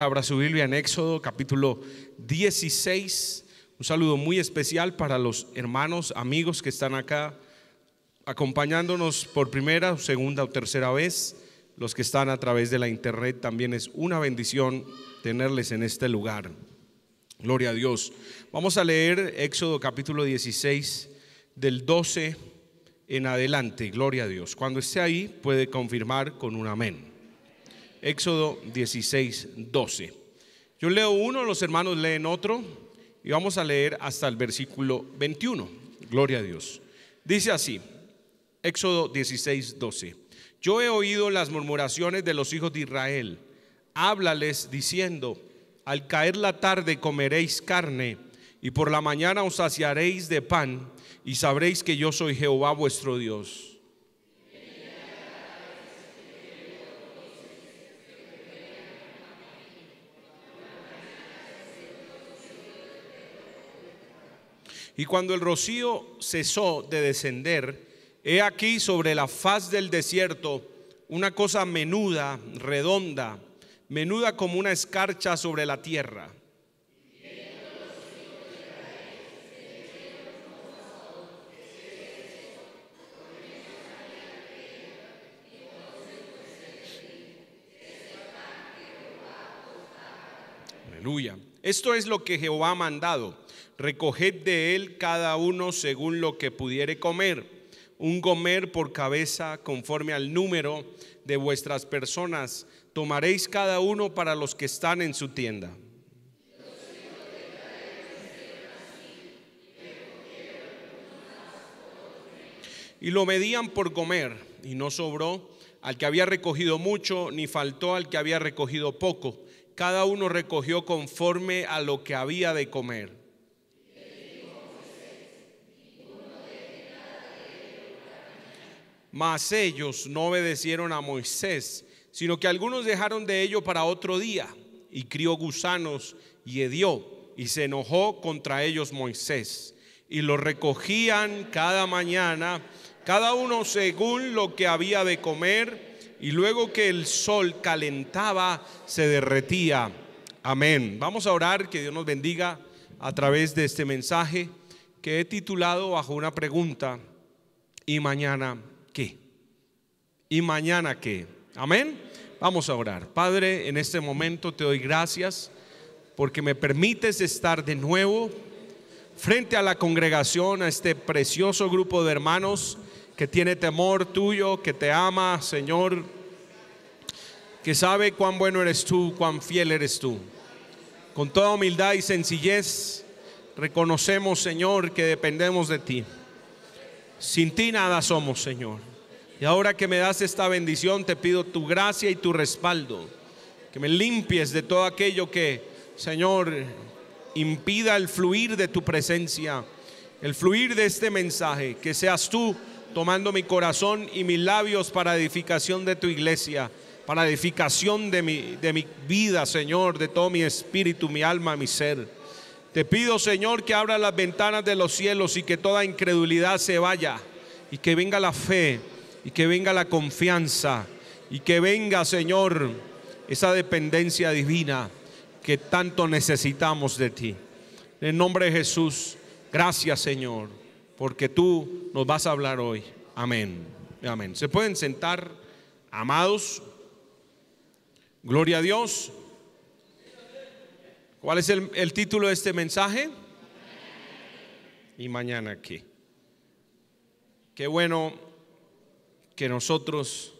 Abra su Biblia en Éxodo capítulo 16. Un saludo muy especial para los hermanos, amigos que están acá acompañándonos por primera, segunda o tercera vez. Los que están a través de la internet, también es una bendición tenerles en este lugar. Gloria a Dios. Vamos a leer Éxodo capítulo 16 del 12 en adelante. Gloria a Dios. Cuando esté ahí puede confirmar con un amén. Éxodo 16, 12. Yo leo uno, los hermanos leen otro y vamos a leer hasta el versículo 21. Gloria a Dios. Dice así, Éxodo 16, 12. Yo he oído las murmuraciones de los hijos de Israel. Háblales diciendo, al caer la tarde comeréis carne y por la mañana os saciaréis de pan y sabréis que yo soy Jehová vuestro Dios. Y cuando el rocío cesó de descender, he aquí sobre la faz del desierto una cosa menuda, redonda, menuda como una escarcha sobre la tierra. Aleluya. Esto es lo que Jehová ha mandado. Recoged de él cada uno según lo que pudiere comer, un gomer por cabeza conforme al número de vuestras personas. Tomaréis cada uno para los que están en su tienda. Y lo medían por gomer, y no sobró al que había recogido mucho, ni faltó al que había recogido poco. Cada uno recogió conforme a lo que había de comer. Mas ellos no obedecieron a Moisés, sino que algunos dejaron de ello para otro día, y crió gusanos y hedió, y se enojó contra ellos Moisés. Y los recogían cada mañana, cada uno según lo que había de comer, y luego que el sol calentaba, se derretía. Amén. Vamos a orar, que Dios nos bendiga a través de este mensaje que he titulado bajo una pregunta: ¿y mañana qué? ¿Y mañana qué? Amén. Vamos a orar. Padre, en este momento te doy gracias porque me permites estar de nuevo frente a la congregación, a este precioso grupo de hermanos que tiene temor tuyo, que te ama, Señor, que sabe cuán bueno eres tú, cuán fiel eres tú. Con toda humildad y sencillez reconocemos, Señor, que dependemos de ti. Sin ti nada somos, Señor. Y ahora que me das esta bendición, te pido tu gracia y tu respaldo, que me limpies de todo aquello que, Señor, impida el fluir de tu presencia, el fluir de este mensaje. Que seas tú tomando mi corazón y mis labios para edificación de tu iglesia, para edificación de mi vida, Señor, de todo mi espíritu, mi alma, mi ser. Te pido, Señor, que abra las ventanas de los cielos y que toda incredulidad se vaya, y que venga la fe, y que venga la confianza, y que venga, Señor, esa dependencia divina que tanto necesitamos de ti. En el nombre de Jesús, gracias, Señor, porque tú nos vas a hablar hoy. Amén. Amén. Se pueden sentar, amados. Gloria a Dios. ¿Cuál es el título de este mensaje? ¿Y mañana qué? Qué bueno que nosotros,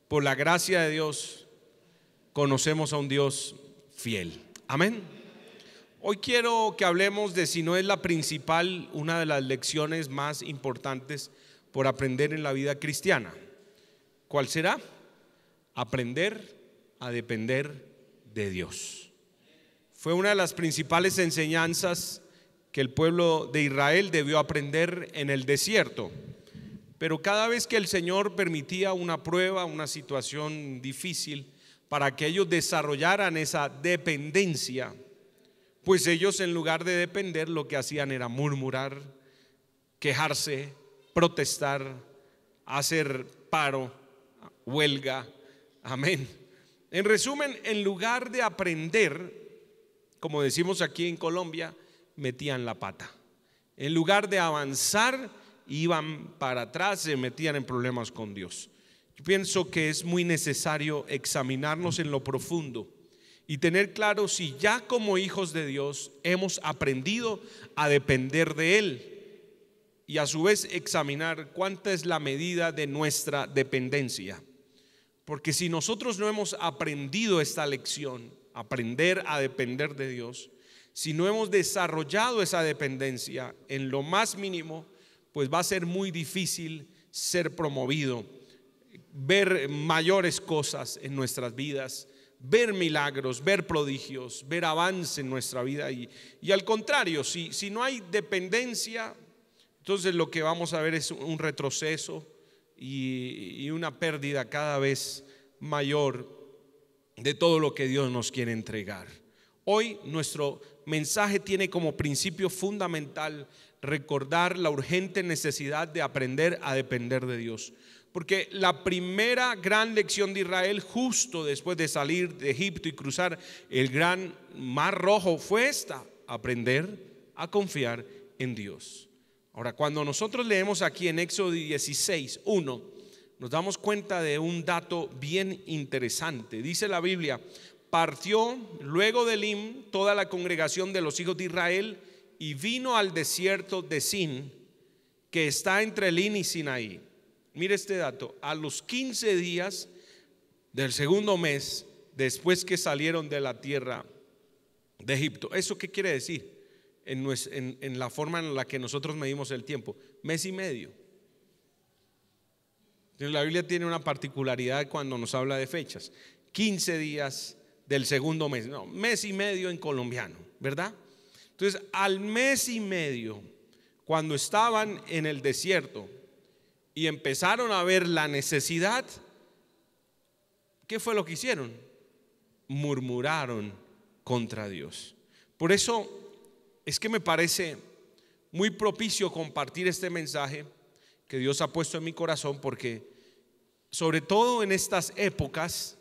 por la gracia de Dios, conocemos a un Dios fiel. Amén. Hoy quiero que hablemos de, si no es la principal, una de las lecciones más importantes por aprender en la vida cristiana. ¿Cuál será? Aprender a depender de Dios. Fue una de las principales enseñanzas que el pueblo de Israel debió aprender en el desierto. Pero cada vez que el Señor permitía una prueba, una situación difícil, para que ellos desarrollaran esa dependencia, pues ellos, en lugar de depender, lo que hacían era murmurar, quejarse, protestar, hacer paro, huelga. Amén. En resumen, en lugar de aprender, como decimos aquí en Colombia, metían la pata. En lugar de avanzar, iban para atrás, se metían en problemas con Dios. Yo pienso que es muy necesario examinarnos en lo profundo y tener claro si ya como hijos de Dios hemos aprendido a depender de Él, y a su vez examinar cuánta es la medida de nuestra dependencia. Porque si nosotros no hemos aprendido esta lección, aprender a depender de Dios, si no hemos desarrollado esa dependencia en lo más mínimo, pues va a ser muy difícil ser promovido, ver mayores cosas en nuestras vidas, ver milagros, ver prodigios, ver avance en nuestra vida. Y al contrario, si no hay dependencia, entonces lo que vamos a ver es un retroceso y una pérdida cada vez mayor de todo lo que Dios nos quiere entregar. Hoy nuestro mensaje tiene como principio fundamental recordar la urgente necesidad de aprender a depender de Dios. Porque la primera gran lección de Israel justo después de salir de Egipto y cruzar el gran mar rojo fue esta: aprender a confiar en Dios. Ahora, cuando nosotros leemos aquí en Éxodo 16:1, nos damos cuenta de un dato bien interesante. Dice la Biblia: partió luego de Elim toda la congregación de los hijos de Israel y vino al desierto de Sin, que está entre Elim y Sinaí. Mire este dato: a los 15 días del segundo mes después que salieron de la tierra de Egipto. ¿Eso qué quiere decir? En la forma en la que nosotros medimos el tiempo, mes y medio. La Biblia tiene una particularidad cuando nos habla de fechas: 15 días del segundo mes, no, mes y medio en colombiano, ¿verdad? Entonces, al mes y medio, cuando estaban en el desierto y empezaron a ver la necesidad, ¿qué fue lo que hicieron? Murmuraron contra Dios. Por eso es que me parece muy propicio compartir este mensaje que Dios ha puesto en mi corazón, porque sobre todo en estas épocas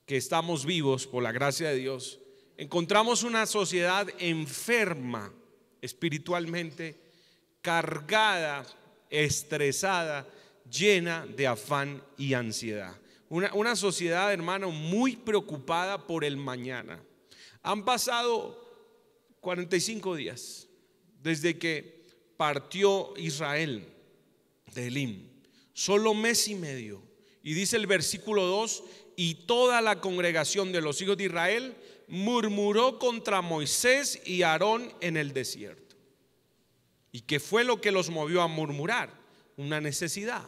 que estamos vivos por la gracia de Dios, encontramos una sociedad enferma espiritualmente, cargada, estresada, llena de afán y ansiedad. Una sociedad, hermano, muy preocupada por el mañana. Han pasado 45 días desde que partió Israel de Elim, solo mes y medio. Y dice el versículo 2: y toda la congregación de los hijos de Israel murmuró contra Moisés y Aarón en el desierto. ¿Y qué fue lo que los movió a murmurar? Una necesidad.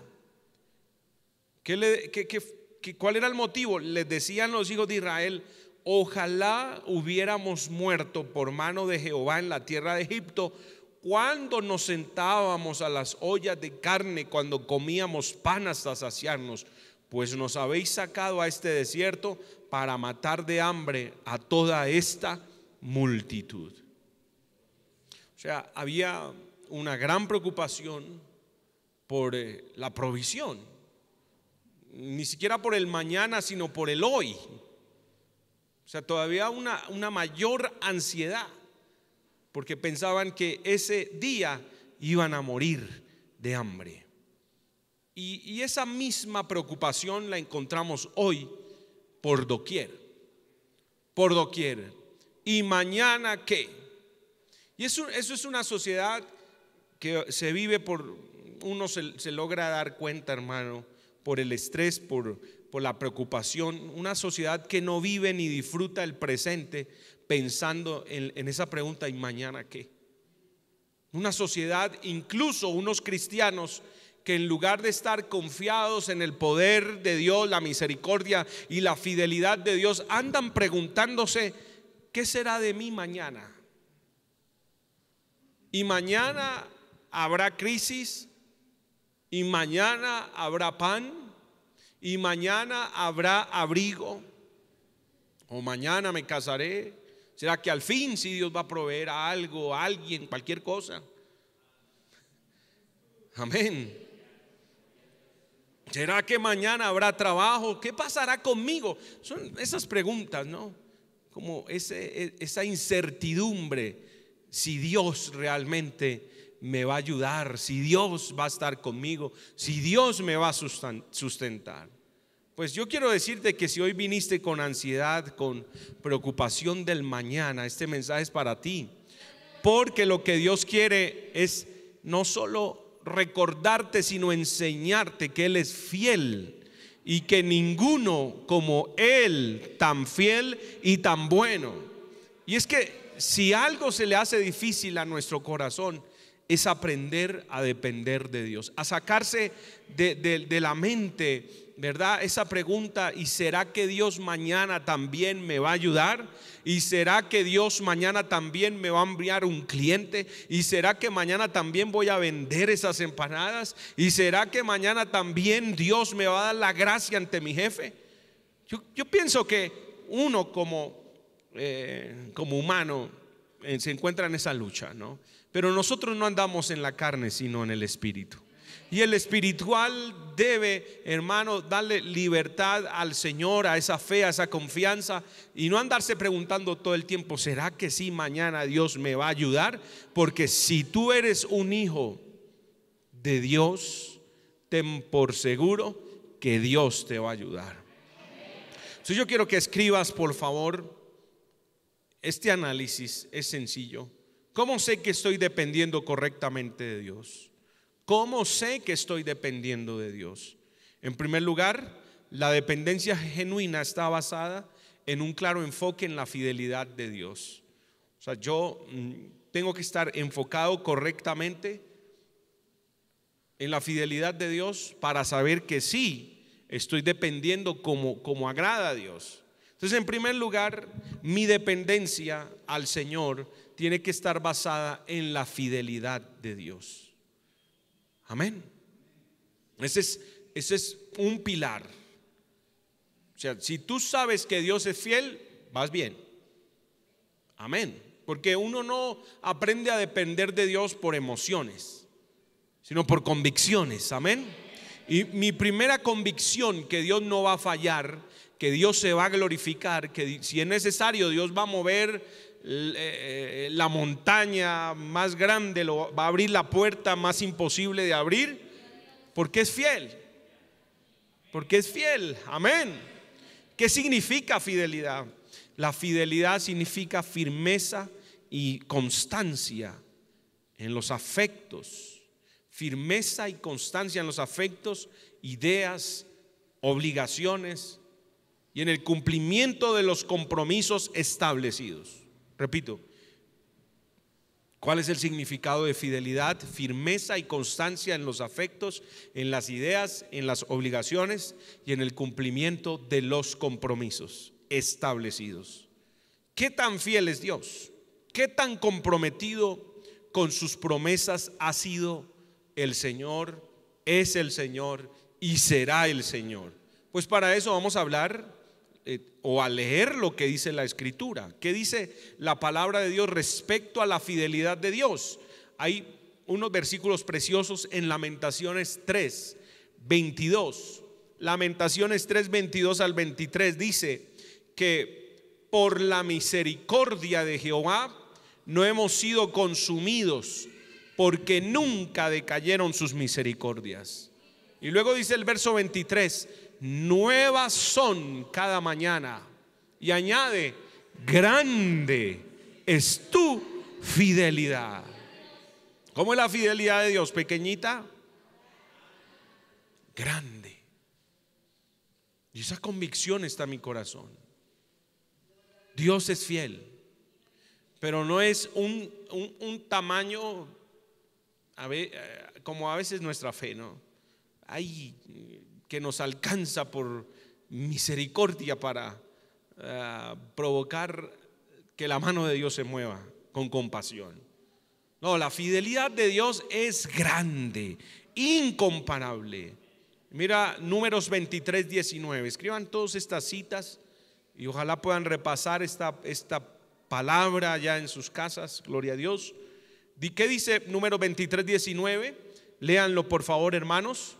¿Cuál era el motivo? Les decían los hijos de Israel: ojalá hubiéramos muerto por mano de Jehová en la tierra de Egipto, cuando nos sentábamos a las ollas de carne, cuando comíamos pan hasta saciarnos, pues nos habéis sacado a este desierto para matar de hambre a toda esta multitud. O sea, había una gran preocupación por la provisión, ni siquiera por el mañana, sino por el hoy. O sea, todavía una mayor ansiedad, porque pensaban que ese día iban a morir de hambre. Y esa misma preocupación la encontramos hoy por doquier. Por doquier. ¿Y mañana qué? Y eso es una sociedad que se vive uno se logra dar cuenta, hermano, por el estrés, por la preocupación. Una sociedad que no vive ni disfruta el presente, pensando en esa pregunta: ¿y mañana qué? Una sociedad, incluso unos cristianos, que en lugar de estar confiados en el poder de Dios, la misericordia y la fidelidad de Dios, andan preguntándose: ¿qué será de mí mañana? ¿Y mañana habrá crisis? ¿Y mañana habrá pan? ¿Y mañana habrá abrigo? ¿O mañana me casaré? ¿Será que al fin si Dios va a proveer a algo, a alguien, cualquier cosa? Amén. ¿Será que mañana habrá trabajo? ¿Qué pasará conmigo? Son esas preguntas, ¿no? Como esa incertidumbre, si Dios realmente me va a ayudar, si Dios va a estar conmigo, si Dios me va a sustentar. Pues yo quiero decirte que si hoy viniste con ansiedad, con preocupación del mañana, este mensaje es para ti. Porque lo que Dios quiere es no solo recordarte, sino enseñarte que Él es fiel y que ninguno como Él tan fiel y tan bueno. Y es que si algo se le hace difícil a nuestro corazón, es aprender a depender de Dios, a sacarse de la mente, ¿verdad? Esa pregunta: ¿y será que Dios mañana también me va a ayudar? ¿Y será que Dios mañana también me va a enviar un cliente? ¿Y será que mañana también voy a vender esas empanadas? ¿Y será que mañana también Dios me va a dar la gracia ante mi jefe? Yo pienso que uno como humano se encuentra en esa lucha, ¿no? Pero nosotros no andamos en la carne, sino en el espíritu. Y el espiritual debe, hermano, darle libertad al Señor, a esa fe, a esa confianza, y no andarse preguntando todo el tiempo: ¿será que sí mañana Dios me va a ayudar? Porque si tú eres un hijo de Dios, ten por seguro que Dios te va a ayudar. Entonces yo quiero que escribas, por favor. Este análisis es sencillo. ¿Cómo sé que estoy dependiendo correctamente de Dios? ¿Cómo sé que estoy dependiendo de Dios? En primer lugar, la dependencia genuina está basada en un claro enfoque en la fidelidad de Dios. O sea, yo tengo que estar enfocado correctamente en la fidelidad de Dios para saber que sí estoy dependiendo como agrada a Dios. Entonces, en primer lugar, mi dependencia al Señor tiene que estar basada en la fidelidad de Dios. Amén. Ese es un pilar. O sea, si tú sabes que Dios es fiel, vas bien. Amén. Porque uno no aprende a depender de Dios por emociones, sino por convicciones. Amén. Y mi primera convicción: que Dios no va a fallar, que Dios se va a glorificar, que si es necesario Dios va a mover la montaña más grande, va a abrir la puerta más imposible de abrir, porque es fiel. Porque es fiel. Amén. ¿Qué significa fidelidad? La fidelidad significa firmeza y constancia en los afectos. Firmeza y constancia en los afectos, ideas, obligaciones y en el cumplimiento de los compromisos establecidos. Repito, ¿cuál es el significado de fidelidad? Firmeza y constancia en los afectos, en las ideas, en las obligaciones y en el cumplimiento de los compromisos establecidos. ¿Qué tan fiel es Dios? ¿Qué tan comprometido con sus promesas ha sido el Señor? Es el Señor y será el Señor. Pues para eso vamos a hablar o a leer lo que dice la Escritura. ¿Qué dice la palabra de Dios respecto a la fidelidad de Dios? Hay unos versículos preciosos en Lamentaciones 3:22. Lamentaciones 3:22 al 23 dice que por la misericordia de Jehová no hemos sido consumidos, porque nunca decayeron sus misericordias. Y luego dice el verso 23: nuevas son cada mañana. Y añade: grande es tu fidelidad. ¿Cómo es la fidelidad de Dios? ¿Pequeñita? Grande. Y esa convicción está en mi corazón. Dios es fiel, pero no es un tamaño como a veces nuestra fe, ¿no? Ay, que nos alcanza por misericordia para provocar que la mano de Dios se mueva con compasión. No, la fidelidad de Dios es grande, incomparable. Mira Números 23:19. Escriban todas estas citas y ojalá puedan repasar esta palabra ya en sus casas. Gloria a Dios. ¿Qué dice Números 23:19? Léanlo por favor, hermanos.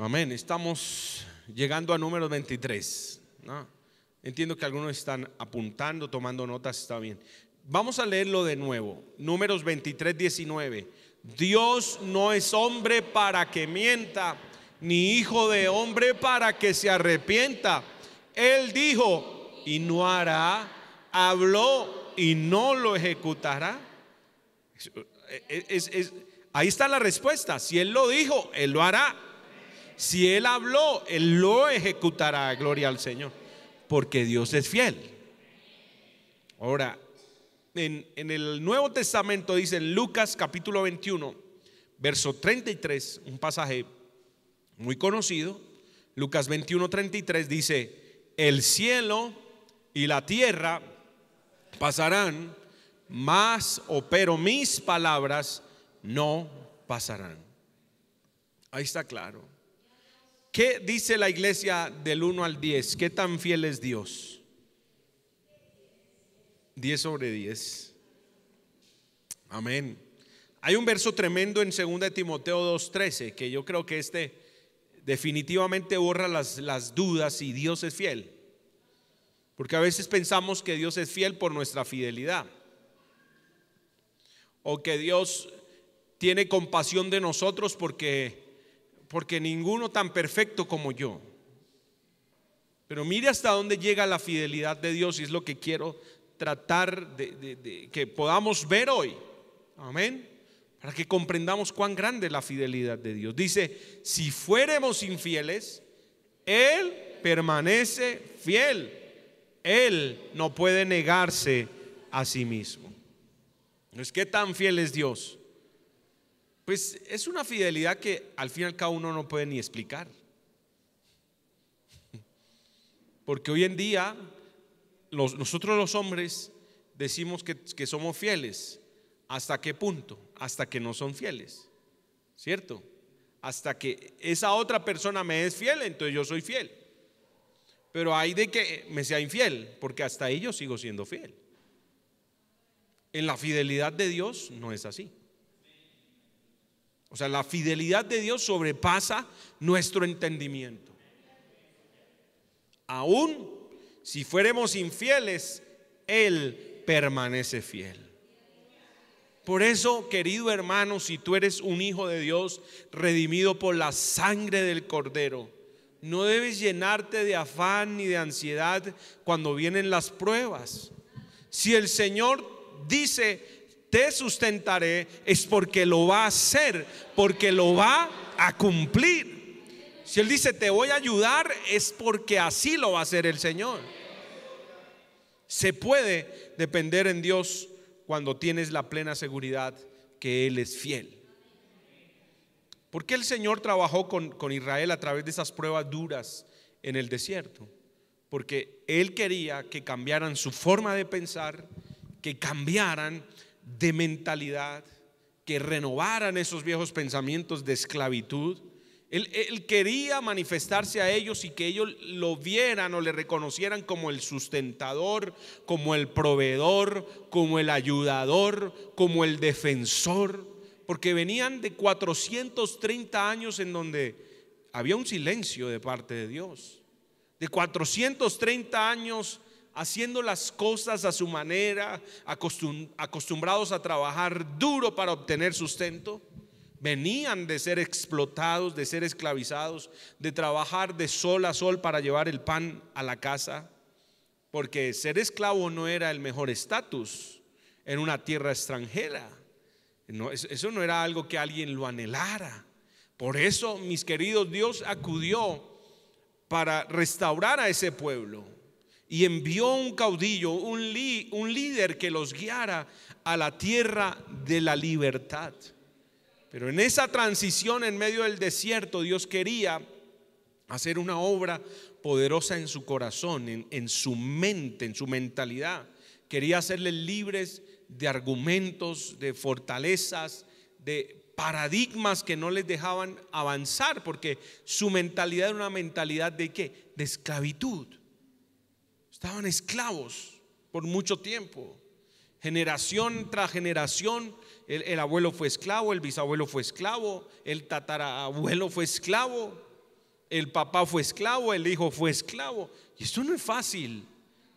Amén. Estamos llegando a números 23, ¿no? Entiendo que algunos están apuntando, tomando notas, está bien. Vamos a leerlo de nuevo. Números 23, 19. Dios no es hombre para que mienta, ni hijo de hombre para que se arrepienta. Él dijo y no hará, habló y no lo ejecutará. Ahí está la respuesta. Si Él lo dijo, Él lo hará. Si Él habló, Él lo ejecutará. Gloria al Señor, porque Dios es fiel. Ahora, en el Nuevo Testamento dice en Lucas capítulo 21 verso 33, un pasaje muy conocido. Lucas 21, 33 dice: el cielo y la tierra pasarán, pero mis palabras no pasarán. Ahí está claro. ¿Qué dice la iglesia del 1 al 10? ¿Qué tan fiel es Dios? 10 sobre 10. Amén. Hay un verso tremendo en 2 de Timoteo 2:13 que yo creo que definitivamente borra las dudas si Dios es fiel. Porque a veces pensamos que Dios es fiel por nuestra fidelidad, o que Dios tiene compasión de nosotros porque ninguno tan perfecto como yo. Pero mire hasta dónde llega la fidelidad de Dios, y es lo que quiero tratar de que podamos ver hoy. Amén. Para que comprendamos cuán grande es la fidelidad de Dios. Dice: si fuéramos infieles, Él permanece fiel. Él no puede negarse a sí mismo. ¿Qué tan fiel es Dios? Pues es una fidelidad que al fin y al cabo uno no puede ni explicar. Porque hoy en día nosotros los hombres decimos que somos fieles. ¿Hasta qué punto? Hasta que no son fieles, ¿cierto? Hasta que esa otra persona me es fiel, entonces yo soy fiel. Pero hay de que me sea infiel, porque hasta ahí yo sigo siendo fiel. En la fidelidad de Dios no es así. O sea, la fidelidad de Dios sobrepasa nuestro entendimiento. Aún si fuéramos infieles, Él permanece fiel. Por eso, querido hermano, si tú eres un hijo de Dios, redimido por la sangre del Cordero, no debes llenarte de afán ni de ansiedad cuando vienen las pruebas. Si el Señor dice: te sustentaré, es porque lo va a hacer, porque lo va a cumplir. Si Él dice: te voy a ayudar, es porque así lo va a hacer el Señor. Se puede depender en Dios cuando tienes la plena seguridad que Él es fiel. ¿Por qué el Señor trabajó con Israel a través de esas pruebas duras en el desierto? Porque Él quería que cambiaran su forma de pensar, que cambiaran de mentalidad, que renovaran esos viejos pensamientos de esclavitud. Él quería manifestarse a ellos y que ellos lo vieran o le reconocieran como el sustentador, como el proveedor, como el ayudador, como el defensor. Porque venían de 430 años en donde había un silencio de parte de Dios. De 430 años haciendo las cosas a su manera, acostumbrados a trabajar duro para obtener sustento. Venían de ser explotados, de ser esclavizados, de trabajar de sol a sol para llevar el pan a la casa. Porque ser esclavo no era el mejor estatus en una tierra extranjera. No, eso no era algo que alguien lo anhelara. Por eso, mis queridos, Dios acudió para restaurar a ese pueblo y envió un caudillo, un líder que los guiara a la tierra de la libertad. Pero en esa transición en medio del desierto, Dios quería hacer una obra poderosa en su corazón, en su mente, en su mentalidad. Quería hacerles libres de argumentos, de fortalezas, de paradigmas que no les dejaban avanzar, porque su mentalidad era una mentalidad de ¿qué? De esclavitud. Estaban esclavos por mucho tiempo, generación tras generación. El abuelo fue esclavo, el bisabuelo fue esclavo, el tatarabuelo fue esclavo. el papá fue esclavo, el hijo fue esclavo. Y esto no es fácil.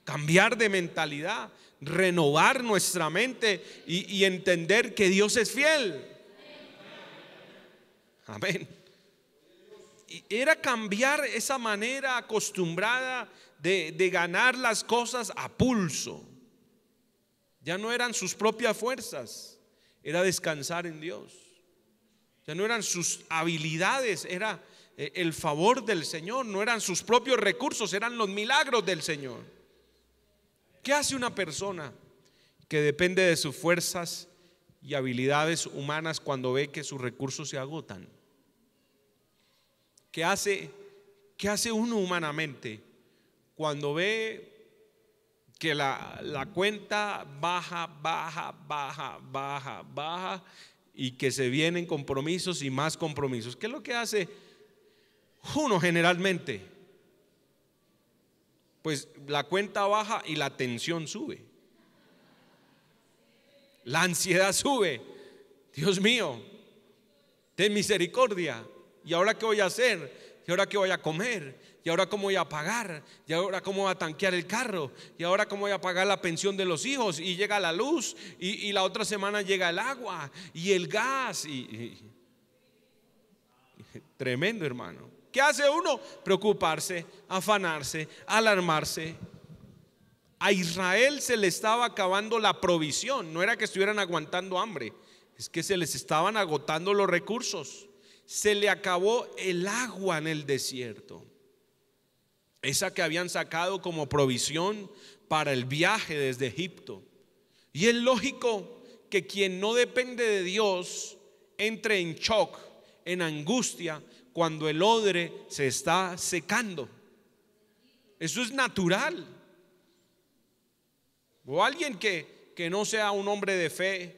Cambiar de mentalidad, renovar nuestra mente y entender que Dios es fiel. Amén. Y era cambiar esa manera acostumbrada de ganar las cosas a pulso. Ya no eran sus propias fuerzas, era descansar en Dios. Ya no eran sus habilidades, era el favor del Señor. No eran sus propios recursos, eran los milagros del Señor. ¿Qué hace una persona que depende de sus fuerzas y habilidades humanas cuando ve que sus recursos se agotan? ¿Qué hace uno humanamente cuando ve que la cuenta baja y que se vienen compromisos y más compromisos? ¿Qué es lo que hace uno generalmente? Pues la cuenta baja y la tensión sube, la ansiedad sube. Dios mío, ten misericordia. ¿Y ahora qué voy a hacer? ¿Y ahora qué voy a comer? ¿Y ahora cómo voy a pagar? ¿Y ahora cómo voy a tanquear el carro? ¿Y ahora cómo voy a pagar la pensión de los hijos? Y llega la luz y la otra semana llega el agua y el gas tremendo, hermano. ¿Qué hace uno? Preocuparse, afanarse, alarmarse. A Israel se le estaba acabando la provisión. No era que estuvieran aguantando hambre, es que se les estaban agotando los recursos. Se le acabó el agua en el desierto, esa que habían sacado como provisión para el viaje desde Egipto. Y es lógico que quien no depende de Dios entre en shock, en angustia, cuando el odre se está secando. Eso es natural. O alguien que no sea un hombre de fe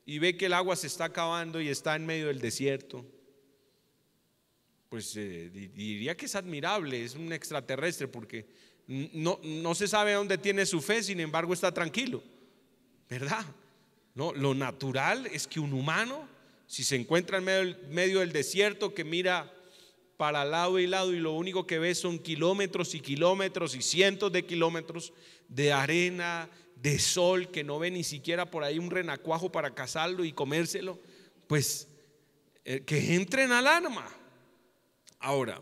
y ve que el agua se está acabando y está en medio del desierto, pues diría que es admirable, es un extraterrestre, porque no se sabe dónde tiene su fe, sin embargo está tranquilo, ¿verdad? No, lo natural es que un humano, si se encuentra en medio del desierto, que mira para lado y lado y lo único que ve son kilómetros y kilómetros y cientos de kilómetros de arena, de sol, que no ve ni siquiera por ahí un renacuajo para cazarlo y comérselo, pues que entre en alarma. Ahora,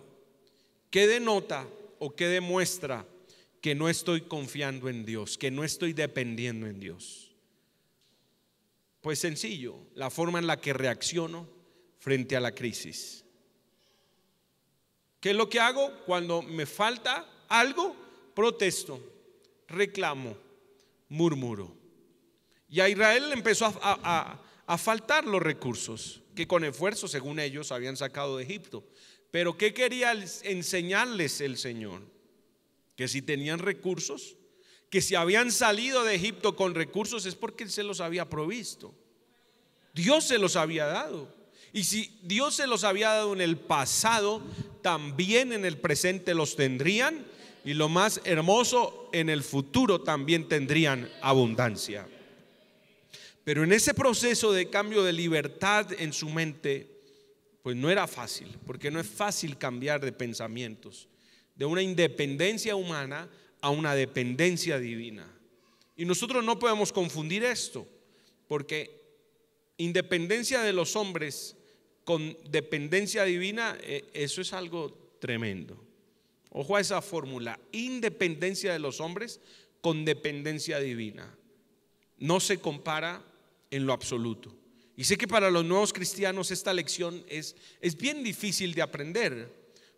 ¿qué denota o qué demuestra que no estoy confiando en Dios, que no estoy dependiendo en Dios? Pues sencillo, la forma en la que reacciono frente a la crisis. ¿Qué es lo que hago? Cuando me falta algo, protesto, reclamo, murmuro. Y a Israel le empezó a faltar los recursos que con esfuerzo, según ellos, habían sacado de Egipto. Pero ¿qué quería enseñarles el Señor? Que si tenían recursos, que si habían salido de Egipto con recursos, es porque Él se los había provisto. Dios se los había dado. Y si Dios se los había dado en el pasado, también en el presente los tendrían. Y lo más hermoso, en el futuro también tendrían abundancia. Pero en ese proceso de cambio de libertad en su mente, pues no era fácil, porque no es fácil cambiar de pensamientos, de una independencia humana a una dependencia divina. Y nosotros no podemos confundir esto, porque independencia de los hombres con dependencia divina, eso es algo tremendo. Ojo a esa fórmula: independencia de los hombres con dependencia divina. No se compara en lo absoluto. Y sé que para los nuevos cristianos esta lección es bien difícil de aprender,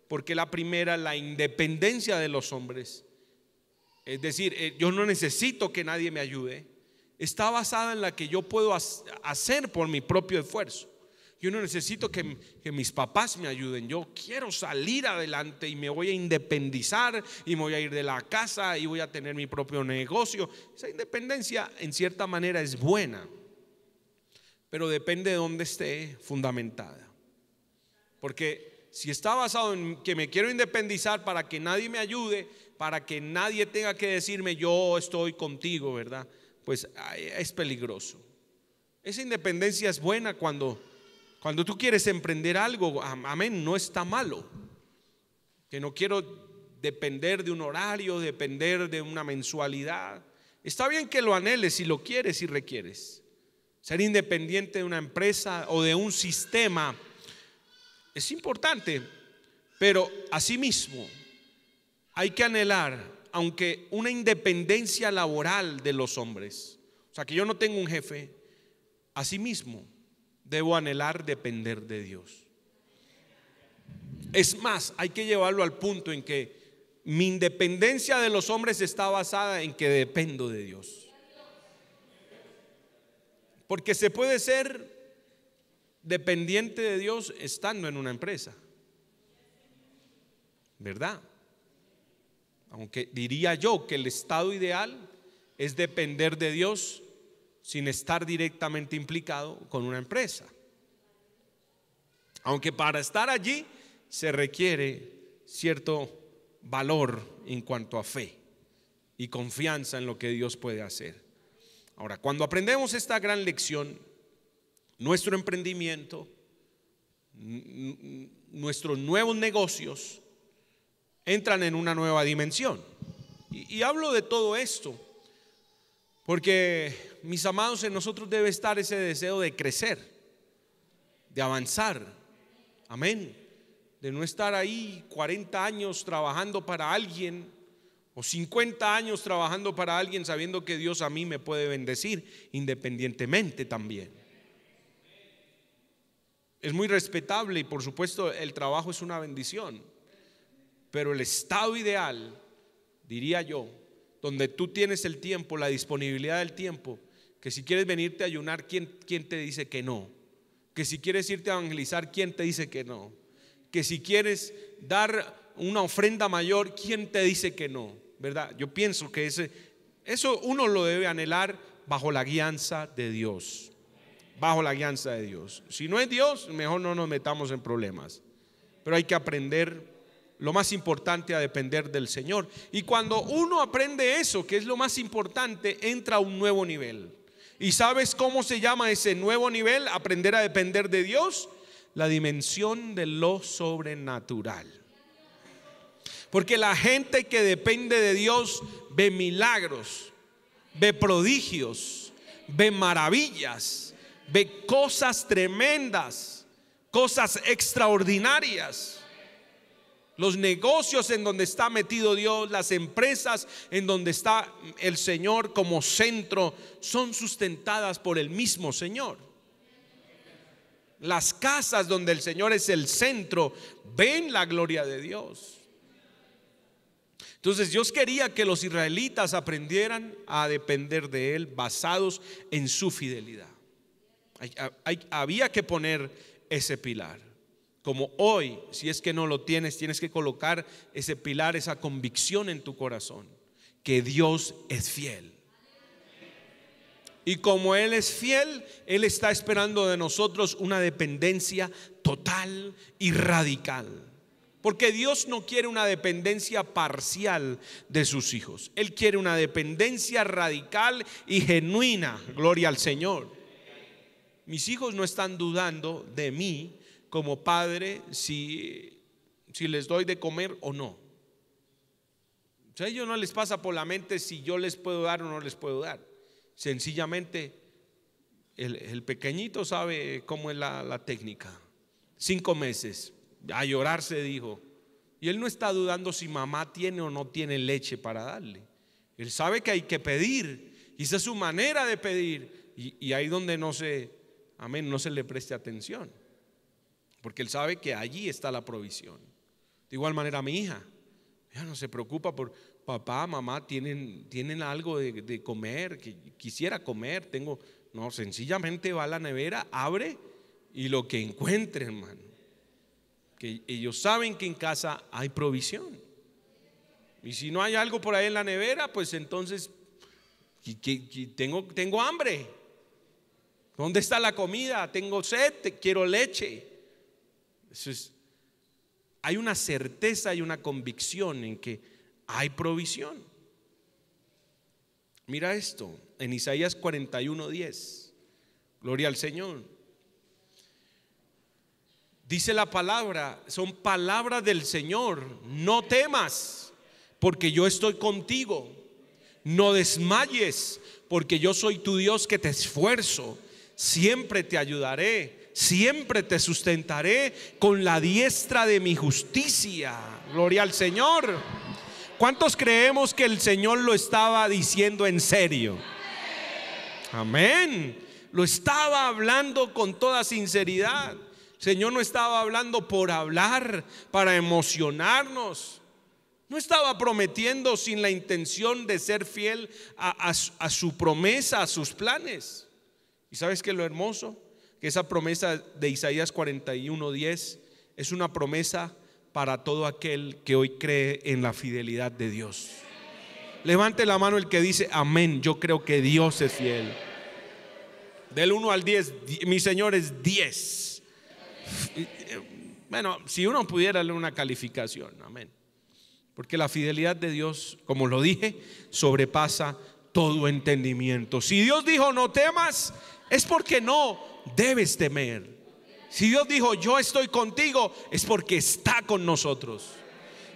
porque la primera, la independencia de los hombres, es decir, yo no necesito que nadie me ayude, está basada en la que yo puedo hacer por mi propio esfuerzo. Yo no necesito que mis papás me ayuden. Yo quiero salir adelante y me voy a independizar y me voy a ir de la casa y voy a tener mi propio negocio. Esa independencia en cierta manera es buena, pero depende de dónde esté fundamentada. Porque si está basado en que me quiero independizar para que nadie me ayude, para que nadie tenga que decirme yo estoy contigo, ¿verdad? Pues es peligroso. Esa independencia es buena cuando tú quieres emprender algo, amén, no está malo. que no quiero depender de un horario, depender de una mensualidad. Está bien que lo anheles si lo quieres y requieres. Ser independiente de una empresa o de un sistema es importante, pero asimismo hay que anhelar, aunque una independencia laboral de los hombres, o sea, que yo no tengo un jefe, asimismo debo anhelar depender de Dios. Es más, hay que llevarlo al punto en que mi independencia de los hombres está basada en que dependo de Dios. Porque se puede ser dependiente de Dios estando en una empresa, ¿verdad? Aunque diría yo que el estado ideal es depender de Dios sin estar directamente implicado con una empresa. Aunque para estar allí se requiere cierto valor en cuanto a fe y confianza en lo que Dios puede hacer. Ahora, cuando aprendemos esta gran lección, nuestro emprendimiento, nuestros nuevos negocios entran en una nueva dimensión. Y hablo de todo esto porque, mis amados, en nosotros debe estar ese deseo de crecer, de avanzar. Amén. De no estar ahí 40 años trabajando para alguien o 50 años trabajando para alguien sabiendo que Dios a mí me puede bendecir independientemente también. Es muy respetable y por supuesto el trabajo es una bendición, pero el estado ideal, diría yo, donde tú tienes el tiempo, la disponibilidad del tiempo, que si quieres venirte a ayunar, ¿quién te dice que no? Que si quieres irte a evangelizar, ¿quién te dice que no? Que si quieres dar una ofrenda mayor, ¿quién te dice que no? ¿Verdad? Yo pienso que eso uno lo debe anhelar bajo la guianza de Dios. Bajo la guianza de Dios. Si no es Dios, mejor no nos metamos en problemas. Pero hay que aprender, lo más importante, a depender del Señor. Y cuando uno aprende eso, que es lo más importante, entra a un nuevo nivel. ¿Y sabes cómo se llama ese nuevo nivel? Aprender a depender de Dios. La dimensión de lo sobrenatural. Porque la gente que depende de Dios ve milagros, ve prodigios, ve maravillas, ve cosas tremendas, cosas extraordinarias. Los negocios en donde está metido Dios, las empresas en donde está el Señor como centro, son sustentadas por el mismo Señor. Las casas donde el Señor es el centro, ven la gloria de Dios. Entonces Dios quería que los israelitas aprendieran a depender de Él basados en su fidelidad. Había que poner ese pilar. Como hoy, si es que no lo tienes, tienes que colocar ese pilar, esa convicción en tu corazón, que Dios es fiel. Y como Él es fiel, Él está esperando de nosotros una dependencia total y radical. Porque Dios no quiere una dependencia parcial de sus hijos. Él quiere una dependencia radical y genuina. Gloria al Señor. Mis hijos no están dudando de mí como padre si les doy de comer o no. O sea, a ellos no les pasa por la mente si yo les puedo dar o no les puedo dar. Sencillamente el pequeñito sabe cómo es la técnica. 5 meses. A llorar se dijo. Y él no está dudando si mamá tiene o no tiene leche para darle. Él sabe que hay que pedir. Y esa es su manera de pedir. Y ahí donde no se le preste atención. Porque él sabe que allí está la provisión. De igual manera mi hija. Ella no se preocupa por papá, mamá, tienen algo de comer, que quisiera comer. No, sencillamente va a la nevera, abre y lo que encuentre, hermano. Que ellos saben que en casa hay provisión. Y si no hay algo por ahí en la nevera, pues entonces tengo hambre. ¿Dónde está la comida? Tengo sed, quiero leche. Hay una certeza y una convicción en que hay provisión. Mira esto en Isaías 41:10. Gloria al Señor. Dice la palabra, son palabras del Señor: no temas, porque yo estoy contigo. No desmayes, porque yo soy tu Dios que te esfuerzo. Siempre te ayudaré, siempre te sustentaré con la diestra de mi justicia. Gloria al Señor. ¿Cuántos creemos que el Señor lo estaba diciendo en serio? Amén. Lo estaba hablando con toda sinceridad. El Señor no estaba hablando por hablar, para emocionarnos. No estaba prometiendo sin la intención de ser fiel a su promesa, a sus planes. ¿Y sabes qué es lo hermoso? Que esa promesa de Isaías 41:10 es una promesa para todo aquel que hoy cree en la fidelidad de Dios. Levante la mano el que dice amén. Yo creo que Dios es fiel. Del 1 al 10, mi Señor es 10. Bueno, si uno pudiera darle una calificación, amén. Porque la fidelidad de Dios, como lo dije, sobrepasa todo entendimiento. Si Dios dijo no temas, es porque no debes temer. Si Dios dijo yo estoy contigo, es porque está con nosotros.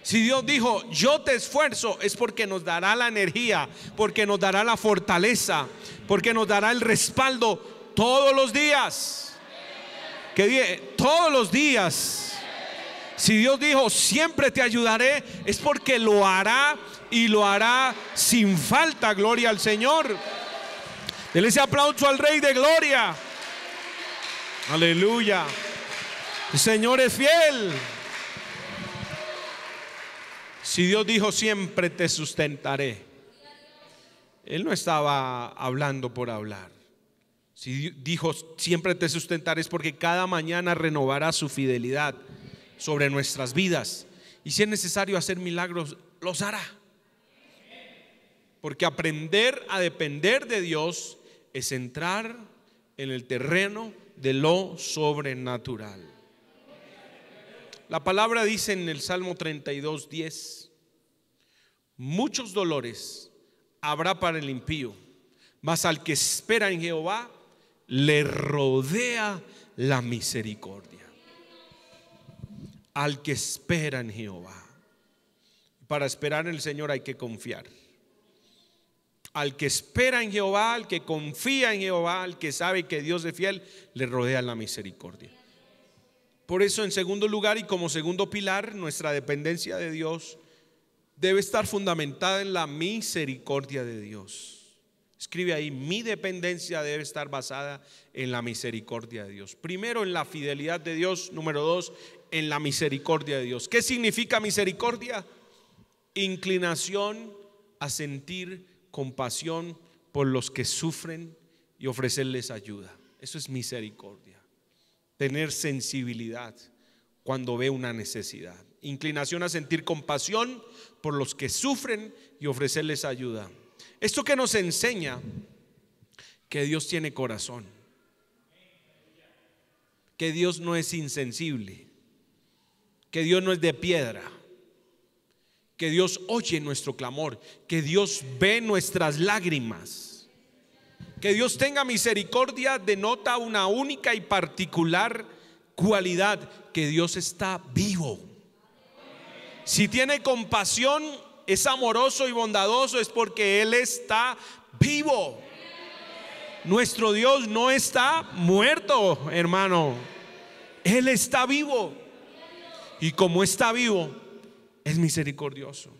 Si Dios dijo yo te esfuerzo, es porque nos dará la energía, porque nos dará la fortaleza, porque nos dará el respaldo todos los días. Todos los días. Si Dios dijo siempre te ayudaré, es porque lo hará, y lo hará sin falta. Gloria al Señor. Denle ese aplauso al Rey de Gloria. Aleluya. El Señor es fiel. Si Dios dijo siempre te sustentaré, Él no estaba hablando por hablar. Si dijo siempre te sustentaré, es porque cada mañana renovará su fidelidad sobre nuestras vidas. Y si es necesario hacer milagros, los hará. Porque aprender a depender de Dios es entrar en el terreno de lo sobrenatural. La palabra dice en el Salmo 32:10: muchos dolores habrá para el impío, mas al que espera en Jehová le rodea la misericordia. Al que espera en Jehová. Para esperar en el Señor hay que confiar. Al que espera en Jehová, al que confía en Jehová, al que sabe que Dios es fiel, le rodea la misericordia. Por eso, en segundo lugar y como segundo pilar, nuestra dependencia de Dios debe estar fundamentada en la misericordia de Dios. Escribe ahí: mi dependencia debe estar basada en la misericordia de Dios. Primero, en la fidelidad de Dios. Número 2, en la misericordia de Dios. ¿Qué significa misericordia? Inclinación a sentir compasión por los que sufren y ofrecerles ayuda. Eso es misericordia. Tener sensibilidad cuando ve una necesidad. Inclinación a sentir compasión por los que sufren y ofrecerles ayuda. Esto que nos enseña que Dios tiene corazón, que Dios no es insensible, que Dios no es de piedra, que Dios oye nuestro clamor, que Dios ve nuestras lágrimas. Que Dios tenga misericordia denota una única y particular cualidad: que Dios está vivo. Si tiene compasión, es amoroso y bondadoso, es porque Él está vivo. Nuestro Dios no está muerto, hermano. Él está vivo. Y como está vivo, es misericordioso.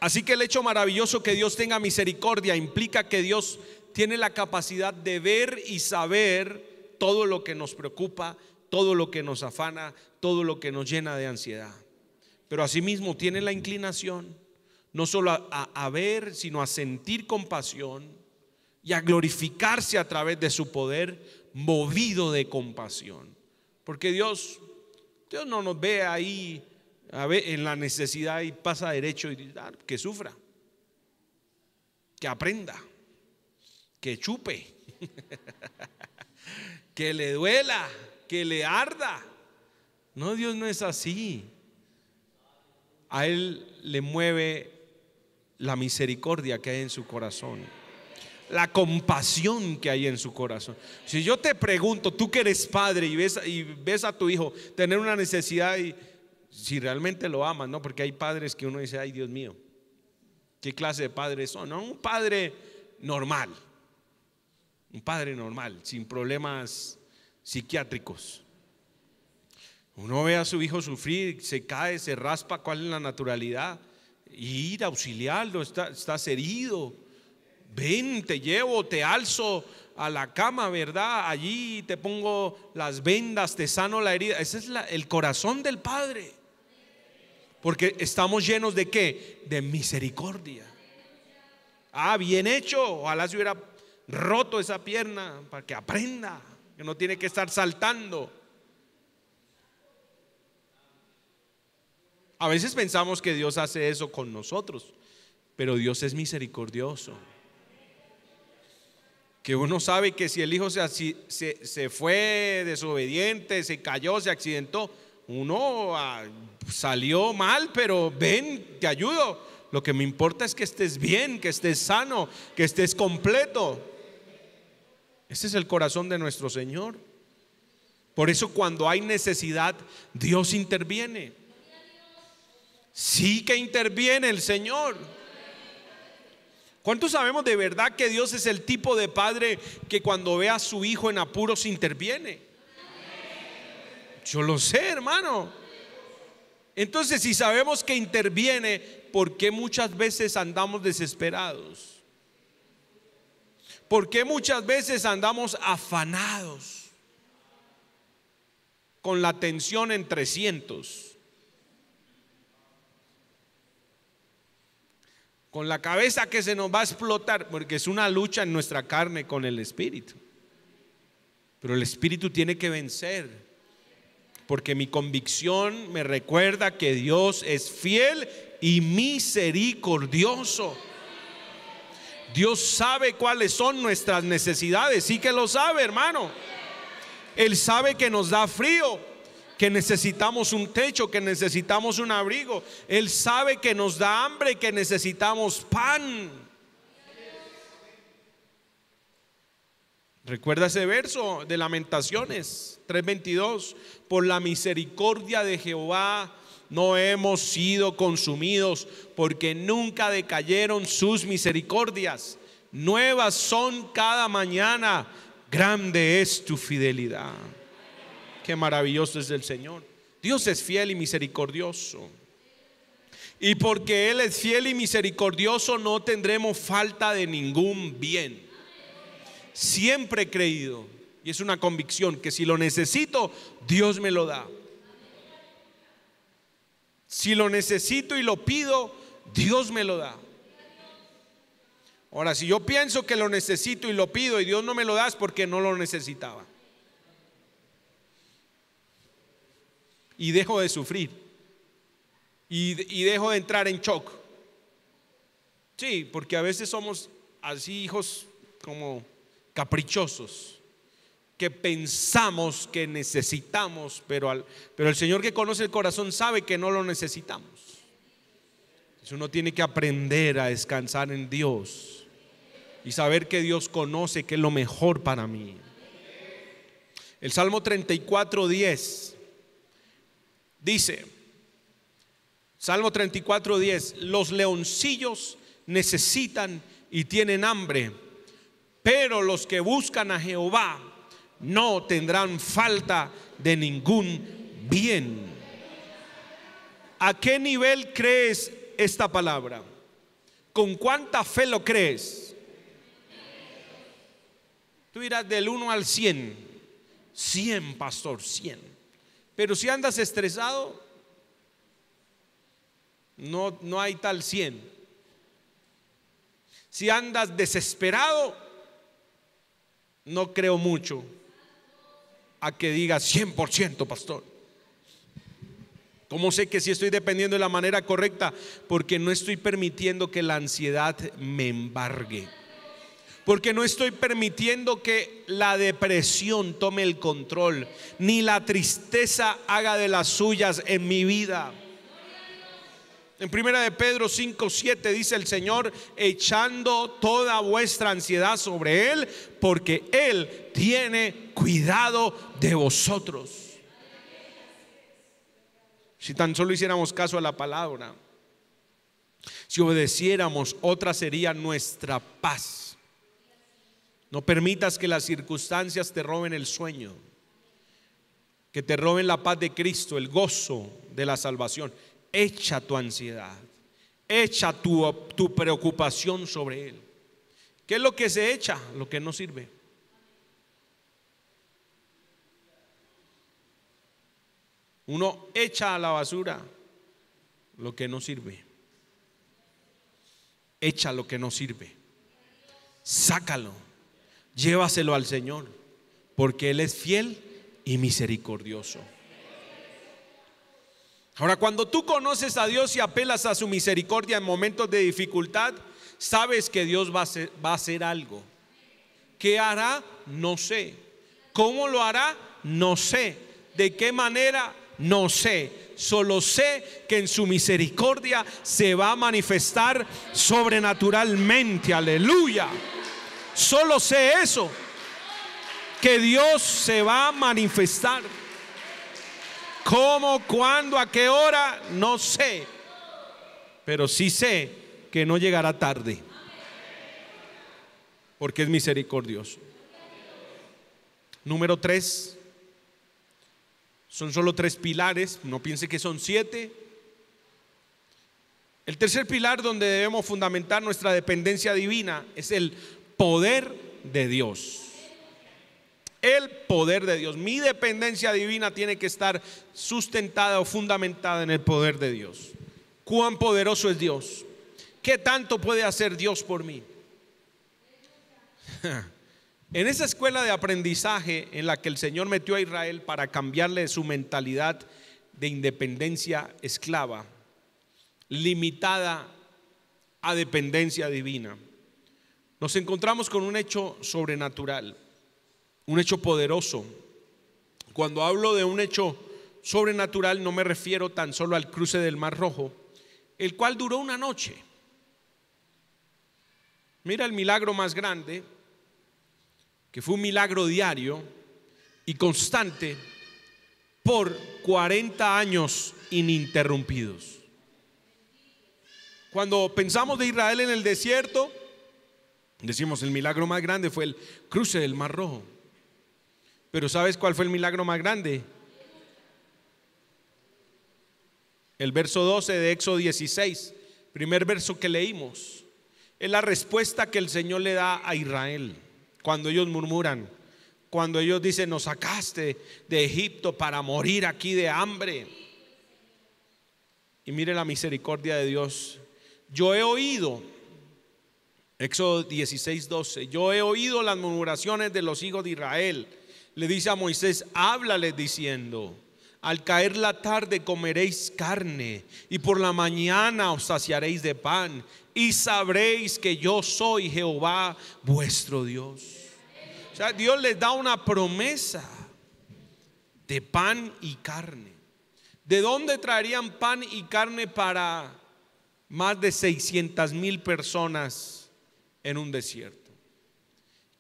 Así que el hecho maravilloso que Dios tenga misericordia implica que Dios tiene la capacidad de ver y saber todo lo que nos preocupa, todo lo que nos afana, todo lo que nos llena de ansiedad. Pero asimismo tiene la inclinación no solo a ver, sino a sentir compasión y a glorificarse a través de su poder, movido de compasión. Porque Dios no nos ve ahí en la necesidad y pasa derecho y dice: que sufra, que aprenda, que chupe, que le duela, que le arda. No, Dios no es así. A Él le mueve la misericordia que hay en su corazón. la compasión que hay en su corazón. Si yo te pregunto, tú que eres padre y ves a tu hijo tener una necesidad, y si realmente lo amas, ¿no? Porque hay padres que uno dice, ay Dios mío, ¿qué clase de padres son? No, un padre normal, sin problemas psiquiátricos. Uno ve a su hijo sufrir, se cae, se raspa, ¿cuál es la naturalidad? Ir a auxiliarlo, estás herido, ven, te llevo, te alzo a la cama, ¿verdad? Allí te pongo las vendas, te sano la herida. Ese es el corazón del Padre. Porque estamos llenos de ¿qué? De misericordia. Bien hecho, ojalá se hubiera roto esa pierna para que aprenda, que no tiene que estar saltando. A veces pensamos que Dios hace eso con nosotros, pero Dios es misericordioso. Que uno sabe que si el hijo se fue desobediente, se cayó, se accidentó, uno salió mal, pero ven, te ayudo. Lo que me importa es que estés bien, que estés sano, que estés completo. Ese es el corazón de nuestro Señor. Por eso cuando hay necesidad, Dios interviene. Sí que interviene el Señor. ¿Cuántos sabemos de verdad que Dios es el tipo de padre que cuando ve a su hijo en apuros interviene? Yo lo sé, hermano. Entonces, si sabemos que interviene, ¿por qué muchas veces andamos desesperados? ¿Por qué muchas veces andamos afanados con la tensión en 300? Con la cabeza que se nos va a explotar, porque es una lucha en nuestra carne con el espíritu. Pero el espíritu tiene que vencer, porque mi convicción me recuerda que Dios es fiel y misericordioso. Dios sabe cuáles son nuestras necesidades, sí que lo sabe, hermano. Él sabe que nos da frío, que necesitamos un techo, que necesitamos un abrigo. Él sabe que nos da hambre, que necesitamos pan. Recuerda ese verso de Lamentaciones 3:22: por la misericordia de Jehová no hemos sido consumidos, porque nunca decayeron sus misericordias. Nuevas son cada mañana, grande es tu fidelidad. Qué maravilloso es el Señor. Dios es fiel y misericordioso. Y porque Él es fiel y misericordioso, no tendremos falta de ningún bien. Siempre he creído, y es una convicción, que si lo necesito, Dios me lo da. Si lo necesito y lo pido, Dios me lo da. Ahora, si yo pienso que lo necesito y lo pido y Dios no me lo da, es porque no lo necesitaba. Y dejo de sufrir y dejo de entrar en shock. Sí, porque a veces somos así, hijos como caprichosos, que pensamos que necesitamos, pero el Señor, que conoce el corazón, sabe que no lo necesitamos. Entonces uno tiene que aprender a descansar en Dios y saber que Dios conoce que es lo mejor para mí. El Salmo 34:10 dice, Salmo 34:10: los leoncillos necesitan y tienen hambre, pero los que buscan a Jehová no tendrán falta de ningún bien. ¿A qué nivel crees esta palabra? ¿Con cuánta fe lo crees? Tú dirás del 1 al 100. 100, pastor, 100. Pero si andas estresado, no hay tal 100. Si andas desesperado, no creo mucho a que digas 100%, pastor. ¿Cómo sé que sí estoy dependiendo de la manera correcta? Porque no estoy permitiendo que la ansiedad me embargue. Porque no estoy permitiendo que la depresión tome el control, ni la tristeza haga de las suyas en mi vida. En primera de Pedro 5:7 dice el Señor: echando toda vuestra ansiedad sobre Él, porque Él tiene cuidado de vosotros. Si tan solo hiciéramos caso a la palabra, si obedeciéramos, otra sería nuestra paz. No permitas que las circunstancias te roben el sueño, que te roben la paz de Cristo, el gozo de la salvación. Echa tu ansiedad, echa tu preocupación sobre Él. ¿Qué es lo que se echa? Lo que no sirve. Uno echa a la basura lo que no sirve. Echa lo que no sirve. Sácalo, llévaselo al Señor, porque Él es fiel y misericordioso. Ahora, cuando tú conoces a Dios y apelas a su misericordia en momentos de dificultad, sabes que Dios va a hacer algo. ¿Qué hará? No sé. ¿Cómo lo hará? No sé. ¿De qué manera? No sé. Solo sé que en su misericordia se va a manifestar sobrenaturalmente. Aleluya. Solo sé eso, que Dios se va a manifestar. ¿Cómo, cuándo, a qué hora? No sé, pero sí sé que no llegará tarde, porque es misericordioso. Número 3. Son solo 3 pilares, no piense que son 7. El tercer pilar donde debemos fundamentar nuestra dependencia divina es el poder de Dios. El poder de Dios. Mi dependencia divina tiene que estar sustentada o fundamentada en el poder de Dios. ¿Cuán poderoso es Dios? ¿Qué tanto puede hacer Dios por mí? En esa escuela de aprendizaje en la que el Señor metió a Israel para cambiarle su mentalidad de independencia esclava, limitada a dependencia divina, nos encontramos con un hecho sobrenatural, un hecho poderoso. Cuando hablo de un hecho sobrenatural, no me refiero tan solo al cruce del Mar Rojo, el cual duró una noche. Mira el milagro más grande, que fue un milagro diario y constante por 40 años ininterrumpidos. Cuando pensamos de Israel en el desierto, decimos el milagro más grande fue el cruce del Mar Rojo. Pero ¿sabes cuál fue el milagro más grande? El verso 12 de Éxodo 16, primer verso que leímos, es la respuesta que el Señor le da a Israel cuando ellos murmuran, cuando ellos dicen: nos sacaste de Egipto para morir aquí de hambre. Y mire la misericordia de Dios. Yo he oído, Éxodo 16, 12, yo he oído las murmuraciones de los hijos de Israel. Le dice a Moisés: háblales diciendo: al caer la tarde comeréis carne, y por la mañana os saciaréis de pan, y sabréis que yo soy Jehová vuestro Dios. O sea, Dios les da una promesa de pan y carne. ¿De dónde traerían pan y carne para más de 600,000 personas en un desierto?